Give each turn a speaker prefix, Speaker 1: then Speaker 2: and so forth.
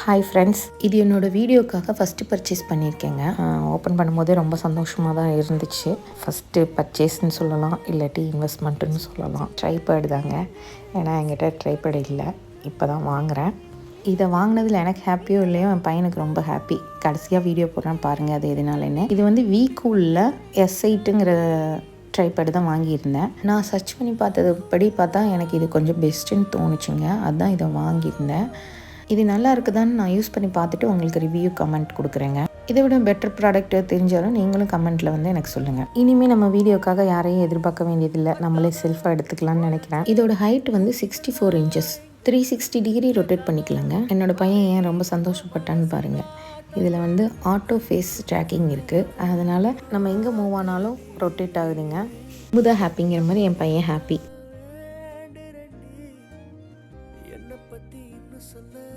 Speaker 1: Hi friends, இது என்னோடய வீடியோக்காக ஃபஸ்ட்டு பர்ச்சேஸ் பண்ணியிருக்கேங்க. ஓப்பன் பண்ணும்போதே ரொம்ப சந்தோஷமாக தான் இருந்துச்சு. ஃபஸ்ட்டு பர்ச்சேஸ்ன்னு சொல்லலாம், இல்லாட்டி இன்வெஸ்ட்மெண்ட்டுன்னு சொல்லலாம். ட்ரைபேட் தாங்க. ஏன்னா என்கிட்ட ட்ரைபேட் இல்லை, இப்போ தான் வாங்குகிறேன். இதை வாங்கினதில் எனக்கு ஹாப்பியோ இல்லையோ, என் பையனுக்கு ரொம்ப ஹாப்பி. கடைசியாக வீடியோ போடுறேன் பாருங்கள், அது எதுனாலன்னு. இது வந்து வீக்கூலில் S8ங்கிற ட்ரைபேடு தான் வாங்கியிருந்தேன். நான் சர்ச் பண்ணி பார்த்ததுபடி பார்த்தா எனக்கு இது கொஞ்சம் பெஸ்ட்டுன்னு தோணுச்சுங்க. அதுதான் இதை வாங்கியிருந்தேன். இது நல்லா இருக்குதான்னு நான் யூஸ் பண்ணி பார்த்துட்டு உங்களுக்கு ரிவ்யூ கமெண்ட் கொடுக்குறேங்க. இதை விட பெட்டர் ப்ராடக்ட் தெரிஞ்சாலும் நீங்களும் கமெண்ட்டில் வந்து எனக்கு சொல்லுங்கள். இனிமேல் நம்ம வீடியோக்காக யாரையும் எதிர்பார்க்க வேண்டியதில்லை, நம்மளே செல்ஃபாக எடுத்துக்கலாம்னு நினைக்கிறேன். இதோட ஹைட் வந்து 64 இன்ச்சஸ், 360 டிகிரி ரொட்டேட் பண்ணிக்கலாங்க. என்னோடய பையன் ஏன் ரொம்ப சந்தோஷப்பட்டான்னு பாருங்கள். இதில் வந்து ஆட்டோ ஃபேஸ் ட்ராக்கிங் இருக்குது, அதனால் நம்ம எங்கே மூவ் ஆனாலும் ரொட்டேட் ஆகுதுங்க. முத ஹாப்பிங்கிற மாதிரி என் பையன் ஹாப்பி.